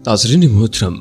नाज़रीन मोहतरम,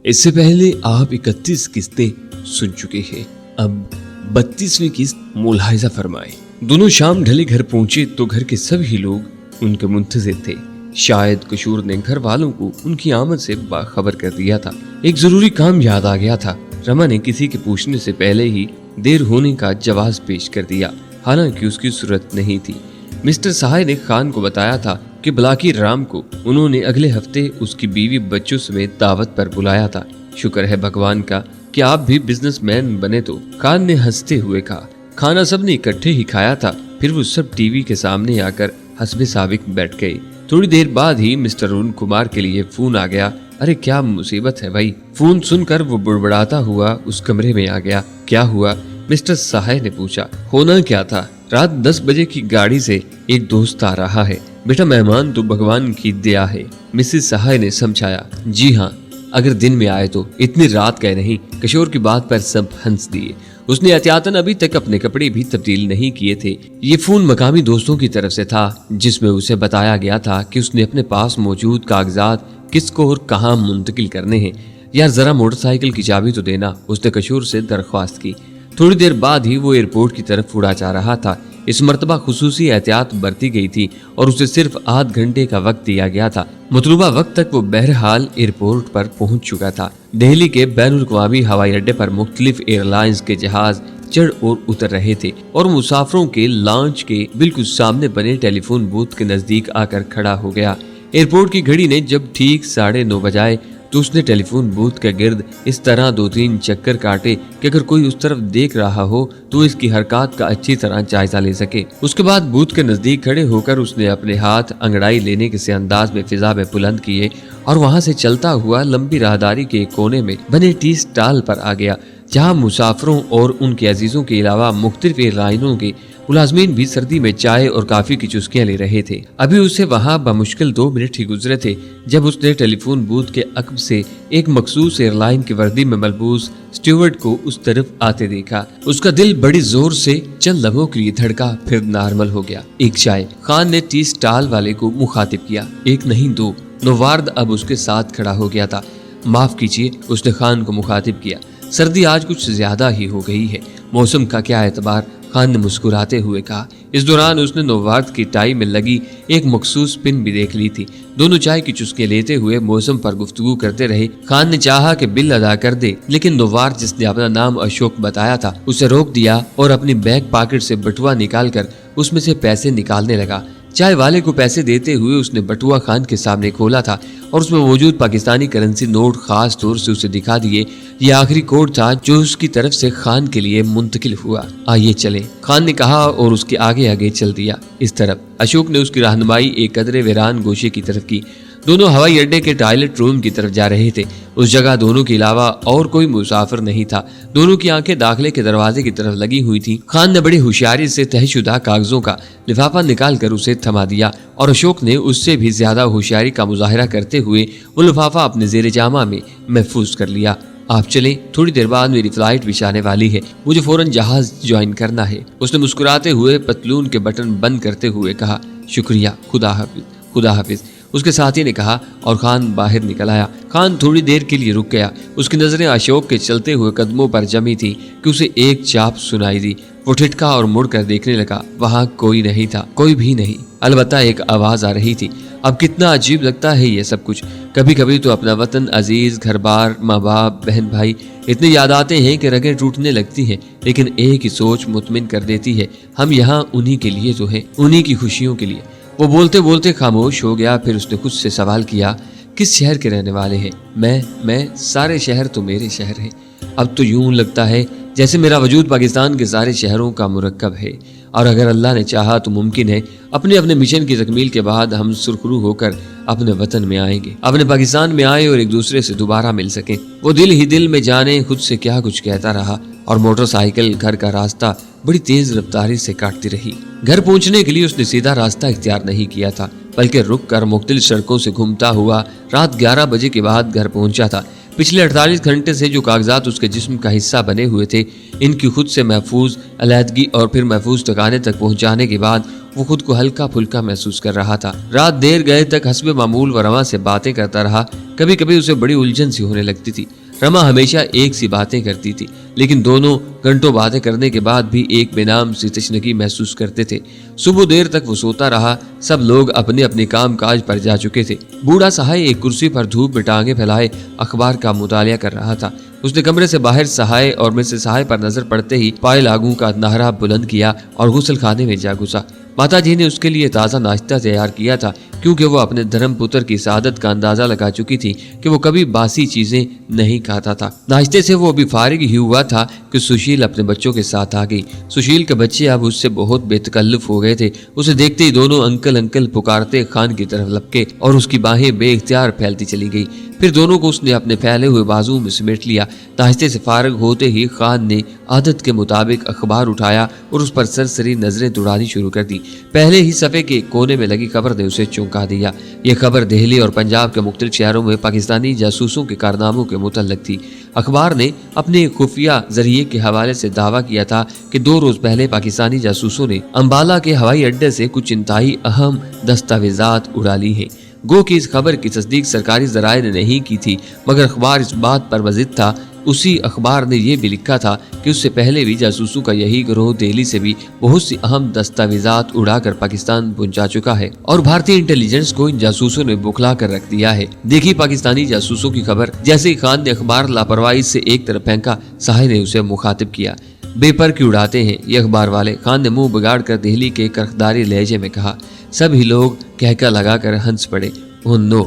इससे पहले आप 31 किस्तें सुन चुके हैं। अब 32वीं किस्त मुलाहिजा फरमाएं। दोनों शाम ढले घर पहुंचे तो घर के सभी लोग उनके मुंतज़िर थे। शायद कशूर ने घर वालों को उनकी आमद से बाखबर कर दिया था। एक जरूरी काम याद आ गया था। रमा ने किसी के पूछने से पहले ही देर होने का जवाब पेश कर दिया, हालांकि उसकी सूरत नहीं थी। मिस्टर सहाय ने खान को बताया था कि बलाकी राम को उन्होंने अगले हफ्ते उसकी बीवी बच्चों समेत दावत पर बुलाया था। शुक्र है भगवान का कि आप भी बिजनेसमैन बने। तो खान ने हंसते हुए कहा। खाना सबने इकट्ठे ही खाया था। फिर वो सब टीवी के सामने आकर हस्बे साबिक बैठ गए। थोड़ी देर बाद ही मिस्टर अरुण कुमार के लिए फोन आ गया। अरे क्या मुसीबत है भाई। फोन सुनकर वो बुड़बुड़ाता हुआ उस कमरे में आ गया। क्या हुआ? मिस्टर सहाय ने पूछा। होना क्या था, रात 10 बजे की गाड़ी से एक दोस्त आ रहा है। बेटा मेहमान तो भगवान की दया है, मिसेस सहाय ने समझाया। जी हाँ, अगर दिन में आए तो इतनी रात गए नहीं। किशोर की बात पर सब हंस दिए। उसने एहतियातन अभी तक अपने कपड़े भी तब्दील नहीं किए थे। ये फोन मकामी दोस्तों की तरफ से था, जिसमें उसे बताया गया था कि उसने अपने पास मौजूद कागजात किसको और कहां मुंतकिल करने हैं। यार जरा मोटरसाइकिल की चाबी तो देना, उसने किशोर से दरख्वास्त की। थोड़ी देर बाद ही वो एयरपोर्ट की तरफ उड़ा जा रहा था। इस मर्तबा खुसूसी एहतियात बरती गई थी और उसे सिर्फ आध घंटे का वक्त दिया गया था। मतलूबा वक्त तक वो बहरहाल एयरपोर्ट पर पहुंच चुका था। दिल्ली के बैनुल-अक़वामी हवाई अड्डे पर मुख्तलिफ एयरलाइंस के जहाज चढ़ और उतर रहे थे और मुसाफिरों के लॉन्च के बिल्कुल सामने बने टेलीफोन बूथ के नजदीक आकर खड़ा हो गया। एयरपोर्ट की घड़ी ने जब ठीक 9:30 बजाए तो उसने टेलीफोन बूथ के गिर्द इस तरह 2-3 चक्कर काटे कि अगर कोई उस तरफ देख रहा हो तो इसकी हरकत का अच्छी तरह जायजा ले सके। उसके बाद बूथ के नजदीक खड़े होकर उसने अपने हाथ अंगड़ाई लेने के से अंदाज में फिजा में बुलंद किए और वहां से चलता हुआ लंबी राहदारी के कोने में बने टी स्टॉल पर आ गया, जहां मुसाफिरों और उनके अजीजों के अलावा मुख्तलिफ एयरलाइनों के मुलाजमीन भी सर्दी में चाय और काफी की चुस्कियां ले रहे थे। अभी उसे वहां बमुश्किल 2 मिनट ही गुजरे थे जब उसने टेलीफोन बूथ के अक्ब से एक मखसूस एयरलाइन की वर्दी में मलबूस स्टीवर्ड को उस तरफ आते देखा। उसका दिल बड़ी जोर से चंद लम्हों के लिए धड़का, फिर नॉर्मल हो गया। एक चाय, खान ने टी स्टॉल वाले को मुखातिब किया। एक नहीं 2। नौवार्द अब उसके साथ खड़ा हो गया था। माफ कीजिए, उसने खान को मुखातिब किया। सर्दी आज कुछ ज्यादा ही हो गई है। मौसम का क्या एतबार, खान ने मुस्कुराते हुए कहा। इस दौरान उसने नौवार्द की टाई में लगी एक मखसूस पिन भी देख ली थी। दोनों चाय की चुस्के लेते हुए मौसम पर गुफ्तगू करते रहे। खान ने चाहा कि बिल अदा कर दे, लेकिन नौवार्द जिसने अपना नाम अशोक बताया था उसे रोक दिया और अपनी बैक पॉकेट से बटुआ निकालकर उसमें से पैसे निकालने लगा। चाय वाले को पैसे देते हुए उसने बटुआ खान के सामने खोला था और उसमें मौजूद पाकिस्तानी करेंसी नोट खास तौर से उसे दिखा दिए। ये आखिरी कोड था जो उसकी तरफ से खान के लिए मुंतकिल हुआ। आइए चलें, खान ने कहा और उसके आगे आगे चल दिया। इस तरफ अशोक ने उसकी रहनुमाई एक कदरे वीरान गोशे की तरफ की। दोनों हवाई अड्डे के टॉयलेट रूम की तरफ जा रहे थे। उस जगह दोनों के अलावा और कोई मुसाफिर नहीं था। दोनों की आंखें दाखिले के दरवाजे की तरफ लगी हुई थी। खान ने बड़ी होशियारी से तहशुदा कागजों का लिफाफा निकाल कर उसे थमा दिया और अशोक ने उससे भी ज्यादा होशियारी का मुजाहिरा करते हुए वो लिफाफा अपने जेर जामा में महफूज कर लिया। आप चलें, थोड़ी देर बाद मेरी फ्लाइट भी आने वाली है, मुझे फौरन जहाज ज्वाइन करना है। उसने मुस्कुराते हुए पतलून के बटन बंद करते हुए कहा। शुक्रिया, खुदा हाफिज, खुदा हाफिज, उसके साथी ने कहा और खान बाहर निकल आया। खान थोड़ी देर के लिए रुक गया। उसकी नजरें अशोक के चलते हुए कदमों पर जमी थी कि उसे एक चाप सुनाई दी। वो ठिठका और मुड़कर देखने लगा। वहां कोई नहीं था, कोई भी नहीं। अलबत्ता एक आवाज आ रही थी। अब कितना अजीब लगता है ये सब कुछ। कभी कभी तो अपना वतन अजीज, घर बार, माँ बाप, बहन भाई इतने याद आते हैं कि रगें टूटने लगती हैं, लेकिन एक ही सोच मुतमिन कर देती है, हम यहाँ उन्हीं के लिए तो हैं, उन्हीं की खुशियों के लिए। वो बोलते बोलते खामोश हो गया। फिर उसने खुद से सवाल किया, किस शहर के रहने वाले हैं? मैं सारे शहर तो मेरे शहर हैं। अब तो यूं लगता है जैसे मेरा वजूद पाकिस्तान के सारे शहरों का मुरक्कब है और अगर अल्लाह ने चाहा तो मुमकिन है अपने अपने मिशन की तकमील के बाद हम सुरखरू होकर अपने वतन में आएंगे, अपने पाकिस्तान में आए और एक दूसरे से दोबारा मिल सकें। वो दिल ही दिल में जाने खुद से क्या कुछ कहता रहा और मोटरसाइकिल घर का रास्ता बड़ी तेज रफ्तारी से काटती रही। घर पहुंचने के लिए उसने सीधा रास्ता इख्तियार नहीं किया था, बल्कि रुक कर मुख्तलिफ सड़कों से घूमता हुआ रात 11 बजे के बाद घर पहुंचा था। पिछले 48 घंटे से जो कागजात उसके जिस्म का हिस्सा बने हुए थे, इनकी खुद से महफूज अलहदगी और फिर महफूज ठिकाने तक पहुंचाने के बाद وہ خود کو ہلکا پھلکا محسوس کر رہا تھا۔ رات دیر گئے تک حسب معمول و رواں سے باتیں کرتا رہا۔ کبھی کبھی اسے بڑی الجھن سی ہونے لگتی تھی۔ رما ہمیشہ ایک سی باتیں کرتی تھی، لیکن دونوں گھنٹوں باتیں کرنے کے بعد بھی ایک بے نام سی تشنگی محسوس کرتے تھے۔ صبح دیر تک وہ سوتا رہا۔ سب لوگ اپنے اپنے کام کاج پر جا چکے تھے۔ بوڑھا سہائے ایک کرسی پر دھوپ میں ٹانگیں پھیلائے اخبار کا مطالعہ کر رہا تھا۔ اس نے کمرے سے باہر سہائے اور مسز سہائے پر نظر پڑتے ہی پائے لاگوں کا نہرا بلند کیا اور غسل خانے میں جا گھسا۔ ماتا جی نے اس کے لیے تازہ ناشتہ تیار کیا تھا، کیونکہ وہ اپنے دھرم پتر کی سعادت کا اندازہ لگا چکی تھی کہ وہ کبھی باسی چیزیں نہیں کھاتا تھا۔ ناشتے سے وہ ابھی فارغ ہی ہوا تھا کہ سشیل اپنے بچوں کے ساتھ آ گئی۔ سشیل کے بچے اب اس سے بہت بے تکلف ہو گئے تھے۔ اسے دیکھتے ہی دونوں انکل انکل پکارتے خان کی طرف لپکے اور اس کی باہیں بے اختیار پھیلتی چلی گئی۔ پھر دونوں کو اس نے اپنے پھیلے ہوئے بازو میں سمیٹ لیا۔ ناشتے سے فارغ ہوتے ہی خان نے عادت کے مطابق اخبار اٹھایا اور اس پر سرسری نظریں دوڑانی شروع کر دی۔ پہلے ہی صفحے کے کونے میں لگی خبر نے اسے چونکا دیا۔ یہ خبر دہلی اور پنجاب کے مختلف شہروں میں پاکستانی جاسوسوں کے کارناموں کے متعلق تھی۔ اخبار نے اپنے خفیہ ذریعے کے حوالے سے دعویٰ کیا تھا کہ 2 روز پہلے پاکستانی جاسوسوں نے امبالہ کے ہوائی اڈے سے کچھ انتہائی اہم دستاویزات اڑا لی ہیں۔ گو کہ اس خبر کی تصدیق سرکاری ذرائع نے نہیں کی تھی، مگر اخبار اس بات پر مزید تھا۔ اسی اخبار نے یہ بھی لکھا تھا کہ اس سے پہلے بھی جاسوسوں کا یہی گروہ دہلی سے بھی بہت سی اہم دستاویزات اڑا کر پاکستان پہنچا چکا ہے اور بھارتی انٹیلیجنس کو ان جاسوسوں نے بکھلا کر رکھ دیا ہے۔ دیکھی پاکستانی جاسوسوں کی خبر۔ جیسے ہی خان نے اخبار لاپرواہی سے ایک طرف پھینکا، سہائے نے اسے مخاطب کیا۔ بے پر کیوں اڑاتے ہیں یہ اخبار والے؟ خان نے منہ بگاڑ کر دہلی کے کرخداری لہجے میں کہا۔ سبھی لوگ کہکا لگا کر ہنس پڑے۔ اوہ نو،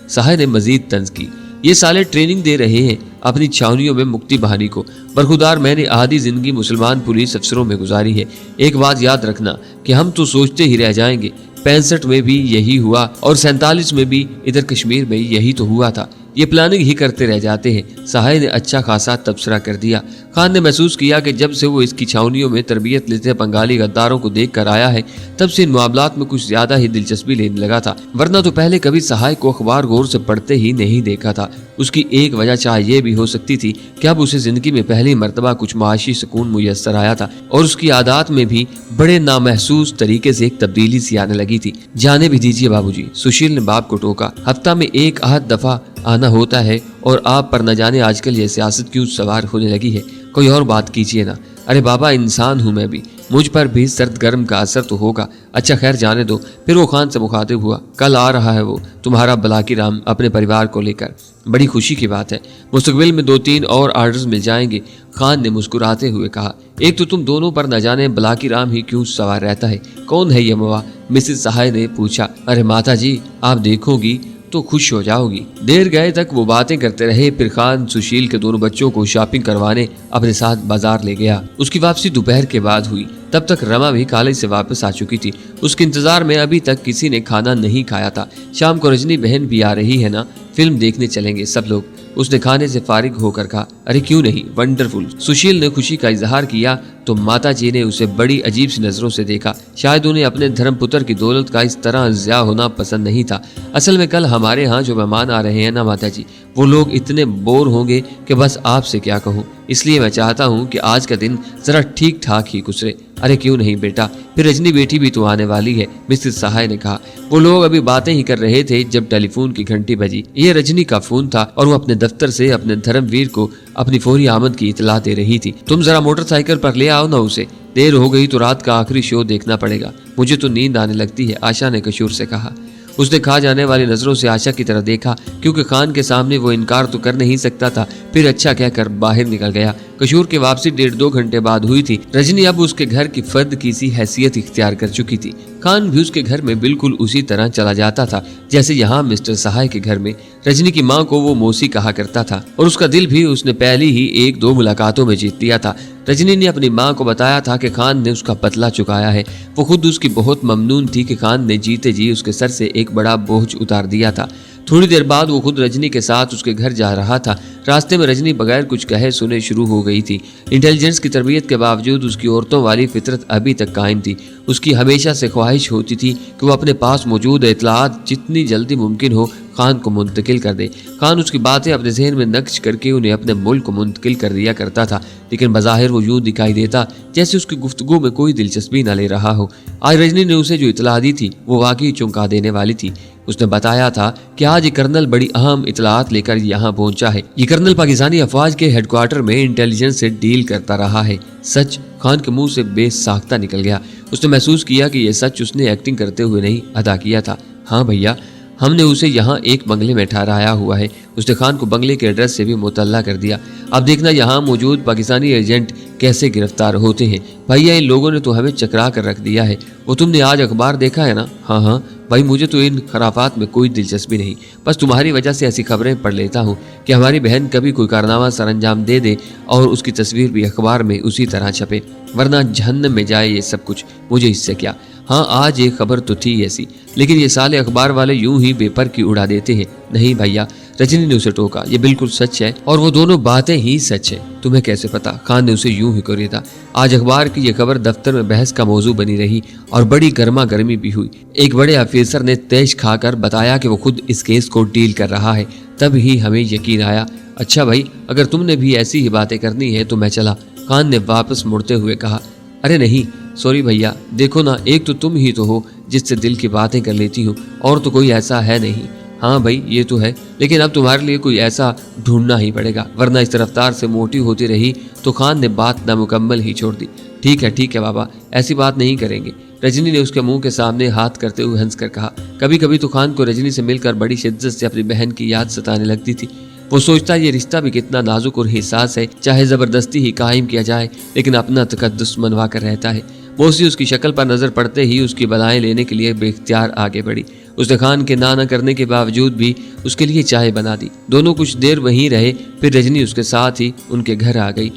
سہائے نے مزید طنز کی۔ یہ سالے ٹریننگ دے رہے ہیں اپنی چھاونیوں میں مکتی بہانی کو۔ برخودار میں نے آدھی زندگی مسلمان پولیس افسروں میں گزاری ہے۔ ایک بات یاد رکھنا کہ ہم تو سوچتے ہی رہ جائیں گے۔ 65 میں بھی یہی ہوا اور 47 میں بھی ادھر کشمیر میں یہی تو ہوا تھا۔ یہ پلاننگ ہی کرتے رہ جاتے ہیں۔ سہائے نے اچھا خاصا تبصرہ کر دیا۔ خان نے محسوس کیا کہ جب سے وہ اس کی چھاونیوں میں تربیت لیتے بنگالی غداروں کو دیکھ کر آیا ہے، تب سے ان معاملات میں کچھ زیادہ ہی دلچسپی لینے لگا تھا، ورنہ تو پہلے کبھی سہائے کو اخبار غور سے پڑھتے ہی نہیں دیکھا تھا۔ اس کی ایک وجہ چاہے یہ بھی ہو سکتی تھی کہ اب اسے زندگی میں پہلی مرتبہ کچھ معاشی سکون میسر آیا تھا اور اس کی عادات میں بھی بڑے نامحسوس طریقے سے ایک تبدیلی سی آنے لگی تھی۔ جانے بھی دیجیے بابو جی، سشیل نے باپ کو ٹوکا۔ ہفتہ میں ایک آدھ دفعہ آنا ہوتا ہے اور آپ پر نہ جانے آج کل یہ سیاست کیوں سوار ہونے لگی ہے؟ کوئی اور بات کیجیے نا۔ ارے بابا، انسان ہوں میں بھی، مجھ پر بھی سرد گرم کا اثر تو ہوگا۔ اچھا خیر جانے دو۔ پھر وہ خان سے مخاطب ہوا۔ کل آ رہا ہے وہ تمہارا بلاکی رام اپنے پریوار کو لے کر، بڑی خوشی کی بات ہے۔ مستقبل میں 2-3 اور آرڈرز مل جائیں گے، خان نے مسکراتے ہوئے کہا۔ ایک تو تم دونوں پر نہ جانے بلاکی رام ہی کیوں سوار رہتا ہے، کون ہے یہ موا؟ مسز سہائے نے پوچھا۔ ارے ماتا جی، آپ دیکھو گی تو خوش ہو جاؤ گی۔ دیر گئے تک وہ باتیں کرتے رہے۔ پھر خان سشیل کے دونوں بچوں کو شاپنگ کروانے اپنے ساتھ بازار لے گیا۔ اس کی واپسی دوپہر کے بعد ہوئی۔ تب تک رما بھی کالج سے واپس آ چکی تھی۔ اس کے انتظار میں ابھی تک کسی نے کھانا نہیں کھایا تھا۔ شام کو رجنی بہن بھی آ رہی ہے نا، فلم دیکھنے چلیں گے سب لوگ، اس نے کھانے سے فارغ ہو کر کہا۔ ارے کیوں نہیں، ونڈرفل۔ سشیل نے خوشی کا اظہار کیا تو ماتا جی نے اسے بڑی عجیب سی نظروں سے دیکھا۔ شاید انہیں اپنے دھرم پتر کی دولت کا اس طرح ضیاع ہونا پسند نہیں تھا۔ اصل میں کل ہمارے ہاں جو مہمان آ رہے ہیں نا ماتا جی، وہ لوگ اتنے بور ہوں گے کہ بس آپ سے کیا کہوں، اس لیے میں چاہتا ہوں کہ آج کا دن ذرا ٹھیک ٹھاک ہی گزرے۔ ارے کیوں نہیں بیٹا، پھر رجنی بیٹی بھی تو آنے والی ہے، مسز سہائے نے کہا۔ وہ لوگ ابھی باتیں ہی کر رہے تھے جب ٹیلی فون کی گھنٹی بجی۔ یہ رجنی کا فون تھا اور وہ اپنے دفتر سے اپنے دھرم ویر کو اپنی فوری آمد کی اطلاع دے رہی تھی۔ تم ذرا موٹر سائیکل پر لے آؤ نا اسے، دیر ہو گئی تو رات کا آخری شو دیکھنا پڑے گا، مجھے تو نیند آنے لگتی ہے، آشا نے کشور سے کہا۔ اس نے کھا جانے والی نظروں سے آشا کی طرف دیکھا، کیونکہ خان کے سامنے وہ انکار تو کر نہیں سکتا تھا۔ پھر اچھا کہہ کر باہر نکل گیا۔ کشور کی واپسی 1.5-2 گھنٹے بعد ہوئی تھی۔ رجنی اب اس کے گھر کی فرد کی سی حیثیت اختیار کر چکی تھی۔ خان بھی اس کے گھر میں بالکل اسی طرح چلا جاتا تھا جیسے یہاں مسٹر سہائے کے گھر میں۔ رجنی کی ماں کو وہ موسی کہا کرتا تھا اور اس کا دل بھی اس نے پہلی ہی 1-2 ملاقاتوں میں جیت لیا تھا۔ رجنی نے اپنی ماں کو بتایا تھا کہ خان نے اس کا پتلا چکایا ہے۔ وہ خود اس کی بہت ممنون تھی کہ خان نے جیتے جی اس کے سر سے ایک بڑا بوجھ اتار دیا تھا۔ थोड़ी देर बाद वो खुद रजनी के साथ उसके घर जा रहा था। रास्ते में रजनी बगैर कुछ कहे सुने शुरू हो गई थी। इंटेलिजेंस की तरबियत के बावजूद उसकी औरतों वाली फितरत अभी तक कायम थी। उसकी हमेशा से ख्वाहिश होती थी कि वो अपने पास मौजूद इत्तलात जितनी जल्दी मुमकिन हो खान को मुंतकिल कर दे। खान उसकी बातें अपने जहन में नक्श करके उन्हें अपने मुल्क को मुंतकिल कर दिया करता था, लेकिन बज़ाहिर वो यूँ दिखाई देता जैसे उसकी गुफ्तगू में कोई दिलचस्पी न ले रहा हो। आज रजनी ने उसे जो इतला दी थी वो वाकई चौंका देने वाली थी। उसने बताया था कि आज ये कर्नल बड़ी अहम इतलात लेकर यहाँ पहुंचा है। ये कर्नल पाकिस्तानी अफवाज के हेडक्वार्टर में इंटेलिजेंस से डील करता रहा है। सच खान के मुंह से बेसाख्ता निकल गया। उसने महसूस किया कि यह सच उसने एक्टिंग करते हुए नहीं अदा किया था। हाँ भैया, हमने उसे यहाँ एक बंगले में ठहराया हुआ है। उसने खान को बंगले के एड्रेस से भी मुतल्ला कर दिया। अब देखना यहाँ मौजूद पाकिस्तानी एजेंट कैसे गिरफ्तार होते हैं। भैया, इन लोगों ने तो हमें चकरा कर रख दिया है। वो तुमने आज अखबार देखा है ना? हाँ हाँ भाई, मुझे तो इन खराफात में कोई दिलचस्पी नहीं, बस तुम्हारी वजह से ऐसी खबरें पढ़ लेता हूँ कि हमारी बहन कभी कोई कारनामा सर अंजाम दे दे और उसकी तस्वीर भी अखबार में उसी तरह छपे, वरना जहन्नम में जाए ये सब कुछ, मुझे इससे क्या। हाँ, आज ये खबर तो थी ऐसी, लेकिन ये साले अखबार वाले यूं ही बेपर की उड़ा देते हैं। नहीं भैया, रजनी ने उसे टोका, ये बिल्कुल सच है और वो दोनों बातें ही सच है। तुम्हें कैसे पता? खान ने उसे यूं ही कोरेदा। आज अखबार की ये खबर दफ्तर में बहस का मौजू बनी रही और बड़ी गर्मा गर्मी भी हुई। एक बड़े अफसर ने तेज खाकर बताया कि वो खुद इस केस को डील कर रहा है। तब ही हमें यकीन आया। अच्छा भाई, अगर तुमने भी ऐसी ही बातें करनी है तो मैं चला, खान ने वापस मुड़ते हुए कहा। अरे नहीं, सॉरी भैया, देखो ना, एक तो तुम ही तो हो जिससे दिल की बातें कर लेती हूँ, और तो कोई ऐसा है नहीं। हाँ भाई, ये तो है, लेकिन अब तुम्हारे लिए कोई ऐसा ढूंढना ही पड़ेगा, वरना इस रफ्तार से मोटी होती रही तो खान ने बात नामुकम्मल ही छोड़ दी। ठीक है बाबा, ऐसी बात नहीं करेंगे, रजनी ने उसके मुंह के सामने हाथ करते हुए हंसकर कहा। कभी कभी तो खान को रजनी से मिलकर बड़ी शिद्दत से अपनी बहन की याद सताने लगती थी। वो सोचता ये रिश्ता भी कितना नाजुक और हिसास है, चाहे जबरदस्ती ही कायम किया जाए लेकिन अपना तकद्दुस मनवा कर रहता है। मौसी उसकी शक्ल पर नजर पड़ते ही उसकी बधाई लेने के लिए बेख्तियार आगे बढ़ी। उसने खान के ना करने के बावजूद भी उसके लिए चाय बना दी। दोनों कुछ देर वहीं रहे, फिर रजनी उसके साथ ही उनके घर आ गई।